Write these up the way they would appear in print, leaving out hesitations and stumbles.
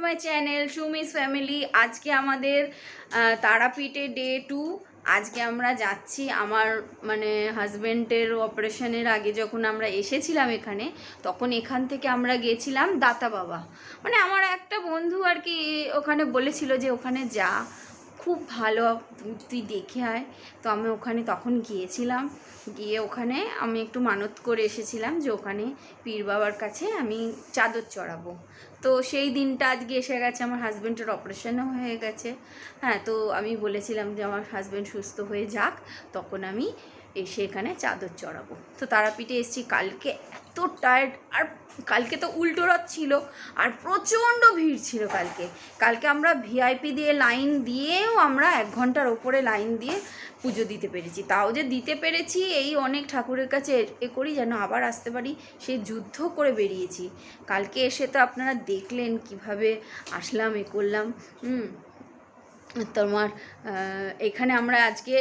My channel Sumi's family. আজকে আমাদের তারাপীঠে ডে 2। আজকে আমরা যাচ্ছি আমার হাজব্যান্ডের অপারেশনের আগে যখন আমরা এসেছিলাম এখানে, তখন এখান থেকে আমরা গেছিলাম দাতা বাবা। আমার একটা বন্ধু আর কি ওখানে বলেছিল যে ওখানে যা, খুব ভালো, তুই দেখে আয়। তো আমি ওখানে তখন গিয়েছিলাম, গিয়ে ওখানে আমি একটু মানত করে এসেছিলাম যে ওখানে পীর বাবার কাছে আমি চাদর চড়াবো। তো সেই দিনটা আজকে এসে গেছে, আমার হাজব্যান্ডের অপারেশনও হয়ে গেছে। হ্যাঁ, তো আমি বলেছিলাম যে আমার হাজব্যান্ড সুস্থ হয়ে যাক, তখন আমি এসে এখানে চাদর চড়াবো। তো তারাপীঠে এসেছি। কালকে এত টায়ার্ড, আর কালকে তো উল্টো রথ ছিল আর প্রচণ্ড ভিড় ছিল কালকে আমরা ভিআইপি দিয়ে লাইন দিয়েও আমরা 1 ঘন্টার ওপরে লাইন দিয়ে পুজো দিতে পেরেছি। তাও যে দিতে পেরেছি এই অনেক ঠাকুরের কাছে করি যেন আবার আসতে পারি, সেই যুদ্ধ করে বেরিয়েছি। কালকে এসে তো আপনারা দেখলেন কিভাবে আসলাম, করলাম। তোমার এখানে আমরা আজকে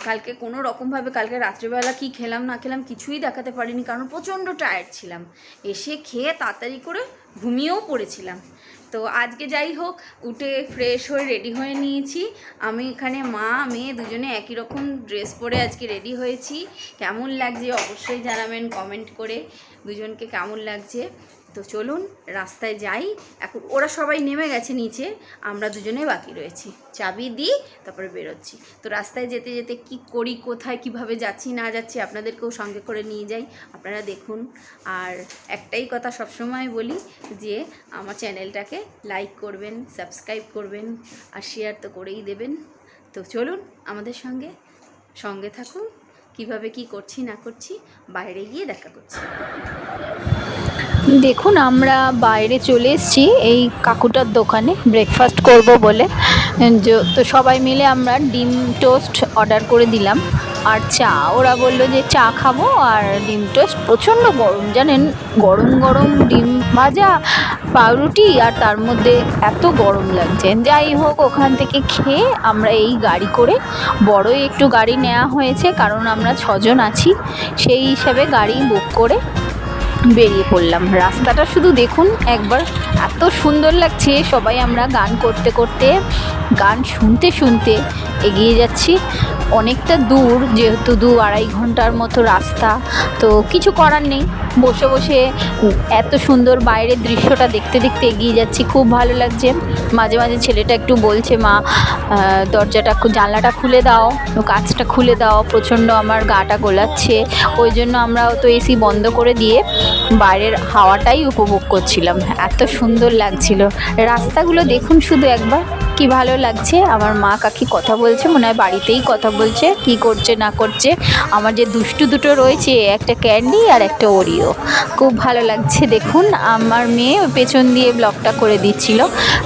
কালকে কোনো রকমভাবে কালকে রাত্রিবেলা কি খেলাম না খেলাম কিছুই দেখাতে পারিনি, কারণ প্রচণ্ড টায়ার্ড ছিলাম। এসে খেয়ে তাড়াতাড়ি করে ঘুমিয়েও পড়েছিলাম। তো আজকে যাই হোক, উঠে ফ্রেশ হয়ে রেডি হয়ে নিয়েছি। আমি এখানে মা মেয়ে দুজনে একই রকম ড্রেস পরে আজকে রেডি হয়েছি। কেমন লাগছে অবশ্যই জানাবেন কমেন্ট করে, দুজনকে কেমন লাগছে। তো চলুন রাস্তায় যাই। এখন ওরা সবাই নেমে গেছে নিচে, আমরা দুজনে বাকি রয়েছি। চাবি দিই তারপরে বেরোচ্ছি। তো রাস্তায় যেতে যেতে কি করি, কোথায় কিভাবে যাচ্ছি না যাচ্ছি আপনাদেরকেও সঙ্গে করে নিয়ে যাই, আপনারা দেখুন। আর একটাই কথা সবসময় বলি যে আমার চ্যানেলটাকে লাইক করবেন, সাবস্ক্রাইব করবেন, আর শেয়ার তো করেই দেবেন। তো চলুন আমাদের সঙ্গে থাকুন, কিভাবে কি করছি না করছি বাইরে গিয়ে দেখা করছি। দেখুন আমরা বাইরে চলে এসেছি এই কাকুটার দোকানে ব্রেকফাস্ট করব বলে। তো সবাই মিলে আমরা ডিম টোস্ট অর্ডার করে দিলাম আর চা। ওরা বললো যে চা খাবো আর ডিম টোস্ট। প্রচণ্ড গরম জানেন, গরম গরম ডিম ভাজা, পাউরুটি, আর তার মধ্যে এত গরম লাগছে। যাই হোক, ওখান থেকে খেয়ে আমরা এই গাড়ি করে, বড়ই একটু গাড়ি নেওয়া হয়েছে কারণ আমরা 6 জন আছি, সেই হিসাবে গাড়ি বুক করে বেরিয়ে পড়লাম। রাস্তাটা শুধু দেখুন একবার, এত সুন্দর লাগছে। সবাই আমরা গান করতে করতে, গান শুনতে শুনতে এগিয়ে যাচ্ছি। অনেকটা দূর, যেহেতু 2-2.5 ঘন্টার মতো রাস্তা, তো কিছু করার নেই, বসে বসে এত সুন্দর বাইরের দৃশ্যটা দেখতে দেখতে এগিয়ে যাচ্ছি। খুব ভালো লাগছে। মাঝে মাঝে ছেলেটা একটু বলছে, মা জানলাটা খুলে দাও, কাঁচটা খুলে দাও, প্রচণ্ড আমার গাটা গোলাচ্ছে। ওই জন্য আমরাও তো এসি বন্ধ করে দিয়ে বাইরের হাওয়াটাই উপভোগ করছিলাম। এত সুন্দর লাগছিল। রাস্তাগুলো দেখুন শুধু একবার, কি ভালো লাগছে। আমার মা কাকি কথা বলছে, মনে হয় বাড়িতেই কথা বলছে, কি করছে না করছে। আমার যে দুষ্টু দুটো রয়েছে, একটা ক্যান্ডি আর একটা ওরিও, খুব ভালো লাগছে। দেখুন আমার মেয়ে পেছন দিয়ে ব্লগটা করে দিচ্ছিল।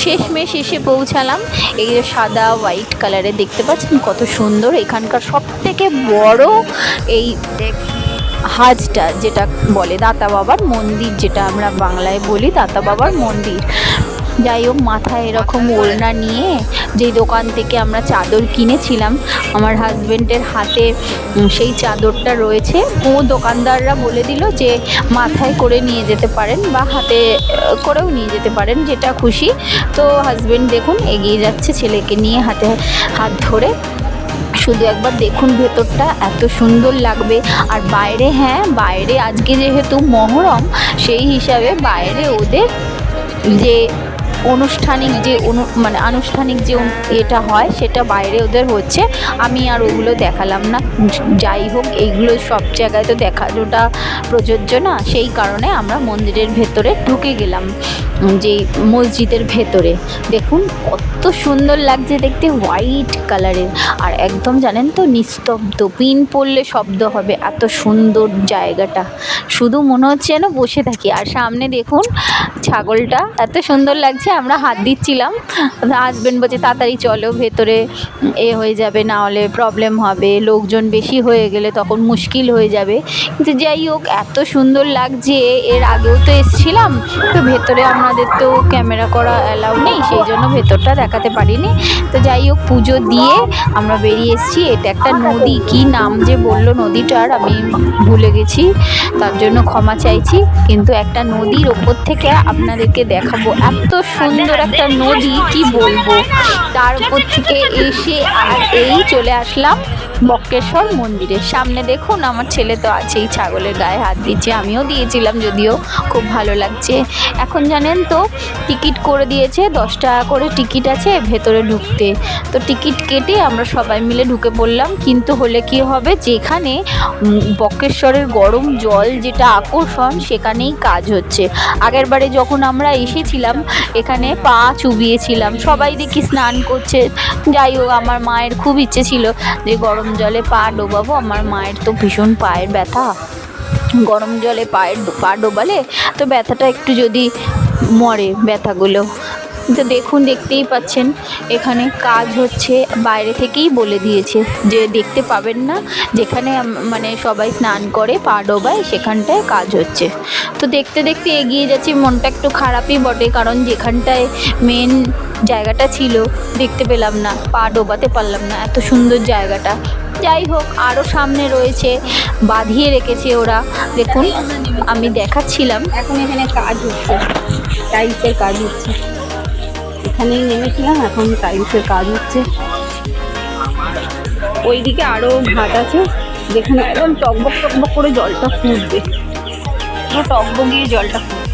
শেষমেশ এসে পৌঁছালাম। এই যে সাদা হোয়াইট কালারের দেখতে পাচ্ছেন কত সুন্দর। এখানকার সবথেকে বড় এই হাজটা যেটা বলে দাতা বাবার মন্দির, যেটা আমরা বাংলায় বলি দাতা বাবার মন্দির। যাই হোক, মাথায় এরকম ওড়না নিয়ে যে দোকান থেকে আমরা চাদর কিনেছিলাম, আমার হাজব্যান্ডের হাতে সেই চাদরটা রয়েছে। ও দোকানদাররা বলে দিল যে মাথায় করে নিয়ে যেতে পারেন বা হাতে করেও নিয়ে যেতে পারেন, যেটা খুশি। তো হাজব্যান্ড দেখুন এগিয়ে যাচ্ছে ছেলেকে নিয়ে, হাতে হাত ধরে। শুধু একবার দেখুন ভেতরটা, এত সুন্দর লাগবে। আর বাইরে, হ্যাঁ বাইরে আজকে যেহেতু মহরম, সেই হিসাবে বাইরে ওদের যে আনুষ্ঠানিক যে এটা হয় সেটা বাইরে ওদের হচ্ছে। আমি আর ওগুলো দেখালাম না। যাই হোক, এইগুলো সব জায়গায় তো দেখানোটা প্রযোজ্য না, সেই কারণে আমরা মন্দিরের ভেতরে ঢুকে গেলাম, যে মসজিদের ভেতরে। দেখুন কত সুন্দর লাগছে দেখতে, হোয়াইট কালারের। আর একদম জানেন তো নিস্তব্ধ, পিন পড়লে শব্দ হবে, এত সুন্দর জায়গাটা। শুধু মনে হচ্ছে যেন বসে থাকি। আর সামনে দেখুন ছাগলটা, এত সুন্দর লাগছে। আমরা হাত দিচ্ছিলাম, হাজবেন্ড বলছে তাড়াতাড়ি চলো ভেতরে, হয়ে যাবে, না হলে প্রবলেম হবে, লোকজন বেশি হয়ে গেলে তখন মুশকিল হয়ে যাবে। কিন্তু যাই হোক, এত সুন্দর লাগছে। এর আগেও তো এসেছিলাম, তো ভেতরে আমরা আমাদের তো ক্যামেরা করা অ্যালাউ নেই, সেই জন্য ভেতরটা দেখাতে পারিনি। তো যাই হোক, পুজো দিয়ে আমরা বেরিয়ে এসেছি। এটা একটা নদী, কি নাম যে বললো নদীটার আমি ভুলে গেছি, তার জন্য ক্ষমা চাইছি। কিন্তু একটা নদীর ওপর থেকে আপনাদেরকে দেখাবো, এত সুন্দর একটা নদী কি বলবো। তার উপর থেকে এসে আর এই চলে আসলাম বক্রেশ্বর মন্দিরের সামনে। দেখুন আমার ছেলে তো আছেই, ছাগলের গায়ে হাত দিচ্ছে, আমিও দিয়েছিলাম, যদিও খুব ভালো লাগছে। এখন জানেন তো টিকিট করে দিয়েছে, 10 টাকা করে টিকিট আছে ভেতরে ঢুকতে। তো টিকিট কেটে আমরা সবাই মিলে ঢুকে পড়লাম। কিন্তু হলে কি হবে, যেখানে বক্রেশ্বরের গরম জল যেটা আকর্ষণ, সেখানেই কাজ হচ্ছে। আগের বারে যখন আমরা এসেছিলাম এখানে পা চুবিয়েছিলাম, সবাই দেখি স্নান করছে। যাই হোক, আমার মায়ের খুব ইচ্ছে ছিল যে গরম জলে পা ডোবাবো। আমার মায়ের তো ভীষণ পায়ের ব্যথা, গরম জলে পা ডোবালে তো ব্যথাটা একটু যদি মরে ব্যথাগুলো। তো দেখুন, দেখতেই পাচ্ছেন এখানে কাজ হচ্ছে, বাইরে থেকেই বলে দিয়েছে যে দেখতে পাবেন না, যেখানে মানে সবাই স্নান করে পা ডোবায় সেখানটায় কাজ হচ্ছে। তো দেখতে দেখতে এগিয়ে যাচ্ছি, মনটা একটু খারাপই বটে, কারণ যেখানটায় মেন জায়গাটা ছিল দেখতে পেলাম না, পা ডোবাতে পারলাম না, এত সুন্দর জায়গাটা। যাই হোক, আরও সামনে রয়েছে, বাঁধিয়ে রেখেছে ওরা। দেখুন আমি দেখাচ্ছিলাম, এখন এখানে কাজ হচ্ছে, টাইলসের কাজ হচ্ছে। এখানেই নেমেছিলাম, এখন টাইলসের কাজ হচ্ছে। ওইদিকে আরো ঘাট আছে, যেখানে একদম টকবক টকবক করে জলটা ফুটবে, পুরো টকবগিয়ে জলটা ফুটবে।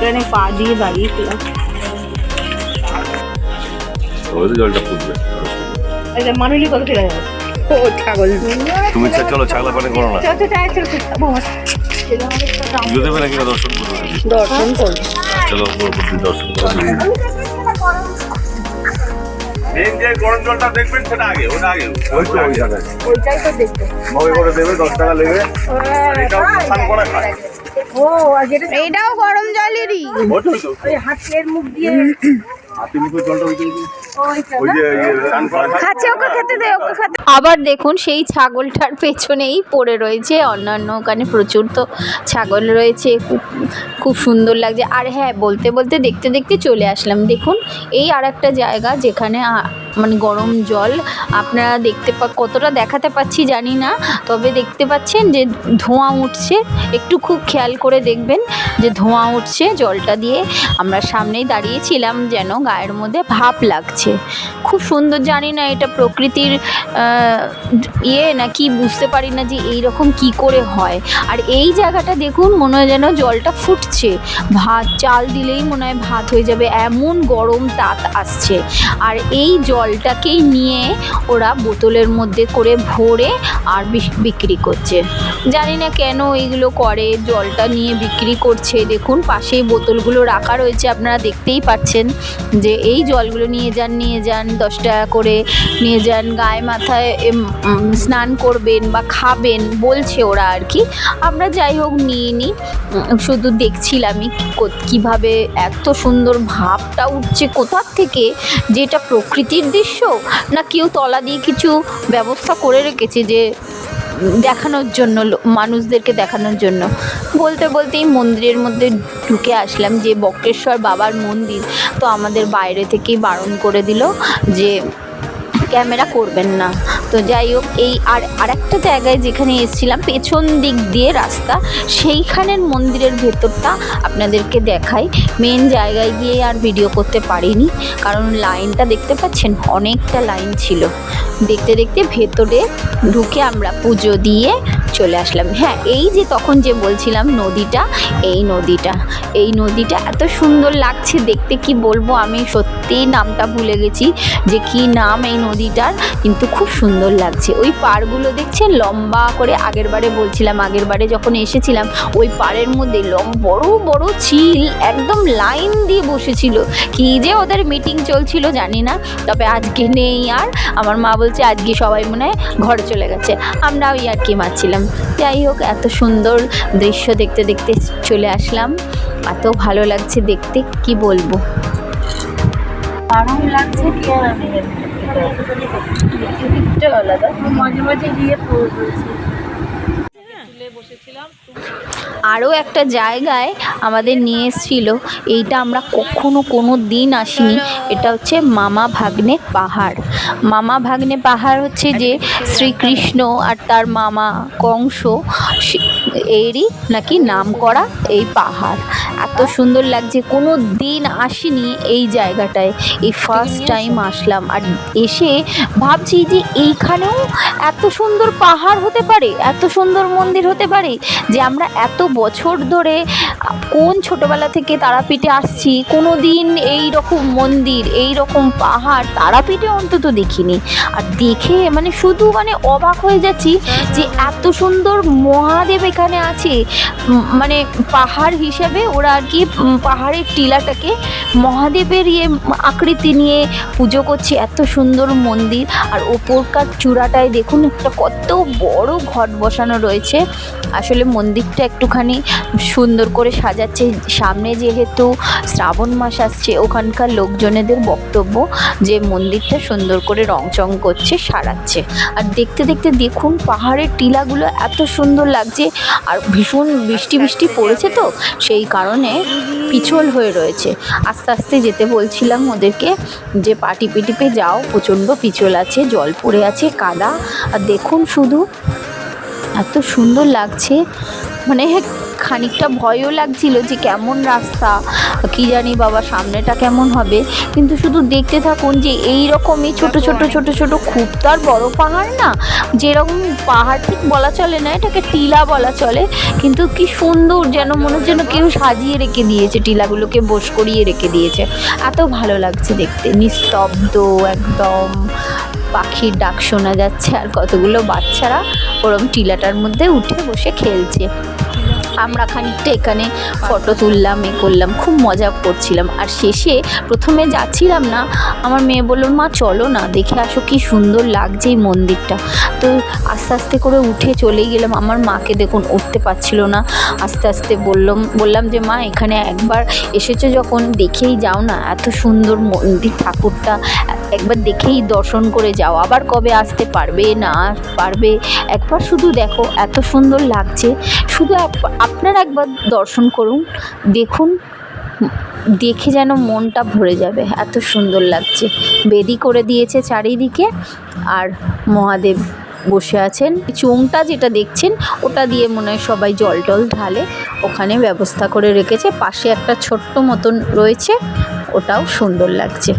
এখানে পা দিয়ে দাঁড়িয়েছিলাম, জলটা ফুটবে। মানুষই কত ফেরা যাবে। ও ছাগল, তুমি চলো ছাগলা পানি করো না, পুজো দেবে নাকি দর্শন করবে? দর্শন করবো, চলো দর্শন করো। মেন যে গরম জলটা দেখবেন সেটা আগে, ওটা আগে ওই তো ওই জায়গায়, ওইটাই তো দেখতে। মগে করে দেবে, 10 টাকা নেবে। এটাও স্নান করা খায়। ও এটাও গরম জলেরই, ওই হাতের মুখ দিয়ে হাতে মুখে জলটা ওই যে স্নান করা খায়। খাচ্ছে, ওকে খেতে দে, ওকে খেতে। আবার দেখুন সেই ছাগলটার পেছনেই পড়ে রয়েছে অন্যান্য, ওখানে প্রচুর তো ছাগল রয়েছে, খুব সুন্দর লাগছে। আর হ্যাঁ, বলতে বলতে দেখতে দেখতে চলে আসলাম। দেখুন এই আর একটা জায়গা যেখানে মানে গরম জল আপনারা কতটা দেখাতে পাচ্ছি জানি না, তবে দেখতে পাচ্ছেন যে ধোঁয়া উঠছে, একটু খুব খেয়াল করে দেখবেন যে ধোঁয়া উঠছে জলটা দিয়ে। আমরা সামনেই দাঁড়িয়েছিলাম, যেন গায়ের মধ্যে ভাপ লাগছে, খুব সুন্দর। জানি না এটা প্রকৃতির না কি, বুঝতে পারি না যে এই রকম কি করে হয়। আর এই জায়গাটা দেখুন, মনে হয় যেন জলটা ফুটছে, ভাত চাল দিলেই মনে হয় ভাত হয়ে যাবে, এমন গরম তাপ আসছে। আর এই জলটাকেই নিয়ে ওরা বোতলের মধ্যে করে ভরে আর বিক্রি করছে। জানি না কেন এইগুলো করে, জলটা নিয়ে বিক্রি করছে। দেখুন পাশেই বোতলগুলো রাখা রয়েছে, আপনারা দেখতেই পাচ্ছেন যে এই জলগুলো নিয়ে যান 10 টাকা করে নিয়ে যান, গায়ে মাথায় স্নান করবেন বা খাবেন বলছে ওরা আর কি। আমরা যাই হোক নিয়ে নিই, শুধু দেখছিলামই কীভাবে এত সুন্দর ভাবটা উঠছে কোথার থেকে, যেটা প্রকৃতির দৃশ্য না কেউ তলা দিয়ে কিছু ব্যবস্থা করে রেখেছে যে দেখানোর জন্য, মানুষদেরকে দেখানোর জন্য। বলতে বলতেই মন্দিরের মধ্যে ঢুকে আসলাম, যে বক্রেশ্বর বাবার মন্দির। তো আমাদের বাইরে থেকেই বারণ করে দিল যে ক্যামেরা করবেন না। তো যাই হোক, এই আর একটা জায়গায় যেখানে এসেছিলাম, পেছন দিক দিয়ে রাস্তা, সেইখানের মন্দিরের ভেতরটা আপনাদেরকে দেখাই। মেন জায়গায় গিয়ে আর ভিডিও করতে পারিনি, কারণ লাইনটা দেখতে পাচ্ছেন, অনেকটা লাইন ছিল। দেখতে দেখতে ভেতরে ঢুকে আমরা পুজো দিয়ে চলে আসলাম। হ্যাঁ, এই যে তখন যে বলছিলাম নদীটা, এই নদীটা এত সুন্দর লাগছে দেখতে, কি বলবো, আমি সত্যিই নামটা ভুলে গেছি যে কি নাম এই নদীটার, কিন্তু খুব সুন্দর লাগছে। ওই পাড়গুলো দেখছেন লম্বা করে, আগের বারে যখন এসেছিলাম ওই পাড়ের মধ্যে বড় বড় চিল একদম লাইন দিয়ে বসেছিল। কি যে ওদের মিটিং চলছিল জানি না, তবে আজকে নেই। আর আমার মা বলছে আজকে সবাই মনে হয় ঘরে চলে গেছে, আমরা ওই আর কি মারছিলাম। যাই হোক, এত সুন্দর দৃশ্য দেখতে দেখতে চলে আসলাম, এত ভালো লাগছে দেখতে, কি বলবো। আরাম লাগছে, কি আর আমি আলাদা মাঝে মাঝে গিয়ে তুলে বসে আরও একটা জায়গায় আমাদের নিয়ে এসেছিল, এইটা আমরা কখনো কোনো দিন আসিনি। এটা হচ্ছে মামা ভাগ্নে পাহাড়। মামা ভাগ্নে পাহাড় হচ্ছে যে শ্রীকৃষ্ণ আর তার মামা কংস এরই নাকি নাম করা এই পাহাড়। এত সুন্দর লাগছে, কোনো দিন আসিনি এই জায়গাটায়, এই ফার্স্ট টাইম আসলাম। আর এসে ভাবছি যে এইখানেও এত সুন্দর পাহাড় হতে পারে, এত সুন্দর মন্দির হতে পারে, যে আমরা এত বছর ধরে কোন ছোটবেলা থেকে তারাপীঠে আসছি, কোনো দিন এই রকম মন্দির, এই রকম পাহাড় তারাপীঠে অন্তত দেখিনি। আর দেখে মানে শুধু মানে অবাক হয়ে যাচ্ছি যে এত সুন্দর মহাদেব এখানে আছে। মানে পাহাড় হিসেবে ওরা আর কি পাহাড়ের টিলাটাকে মহাদেবের আকৃতি নিয়ে পুজো করছে। এত সুন্দর মন্দির, আর ওপরকার চূড়াটায় দেখুন একটা কত বড় ঘট বসানো রয়েছে। আসলে মন্দিরটা একটুখানি সুন্দর করে সাজাচ্ছে। সামনে যেহেতু শ্রাবণ মাস আসছে, ওখানকার লোকজনেদের বক্তব্য যে মন্দিরটা সুন্দর করে রংচং করছে, সারাচ্ছে। আর দেখতে দেখতে দেখুন পাহাড়ের টিলাগুলো এত সুন্দর লাগছে। আর ভীষণ বৃষ্টি বৃষ্টি পড়েছে তো, সেই কারণে পিছল হয়ে রয়েছে। আস্তে আস্তে যেতে বলছিলাম ওদেরকে যে পা টিপে টিপে যাও, প্রচণ্ড পিছল আছে, জল পড়ে আছে, কাদা। আর দেখুন শুধু এত সুন্দর লাগছে, মানে খানিকটা ভয়ও লাগছিল যে কেমন রাস্তা, কি জানি বাবা সামনেটা কেমন হবে। কিন্তু শুধু দেখতে থাকুন যে এই রকমই ছোট ছোট ছোট ছোট, খুব তার বড় পাহাড় না, যেরকম পাহাড় ঠিক বলা চলে না, এটাকে টিলা বলা চলে। কিন্তু কি সুন্দর, যেন মনে হচ্ছে যেন কেউ সাজিয়ে রেখে দিয়েছে, টিলাগুলোকে বোস করিয়ে রেখে দিয়েছে। এত ভালো লাগছে দেখতে, নিস্তব্ধ একদম, পাখির ডাক শোনা যাচ্ছে, আর কতগুলো বাচ্চারা ওরম টিলাটার মধ্যে উঠে বসে খেলছে। আমরা খানিকটা এখানে ফটো তুললাম, করলাম, খুব মজা করছিলাম। আর শেষে প্রথমে যাচ্ছিলাম না, আমার মেয়ে বলল মা চলো না দেখে আসো কি সুন্দর লাগছে এই মন্দিরটা। তো আস্তে আস্তে করে উঠে চলেই গেলাম। আমার মাকে দেখুন উঠতে পারছিল না, আস্তে আস্তে বললাম যে মা এখানে একবার এসেছো যখন দেখেই যাও না, এত সুন্দর মন্দির, ঠাকুরটা একবার দেখেই দর্শন করে যাও, আবার কবে আসতে পারবে না পারবে, একবার শুধু দেখো, এত সুন্দর লাগছে। শুধু আপনারা একবার দর্শন করুন, দেখুন, দেখে যেন মনটা ভরে যাবে, এত সুন্দর লাগছে। বেদি করে দিয়েছে চারিদিকে, আর মহাদেব বসে আছেন। চোঙটা যেটা দেখছেন ওটা দিয়ে মনে হয় সবাই জল টল ঢালে, ওখানে ব্যবস্থা করে রেখেছে। পাশে একটা ছোট্ট মতন রয়েছে, ওটাও সুন্দর লাগছে।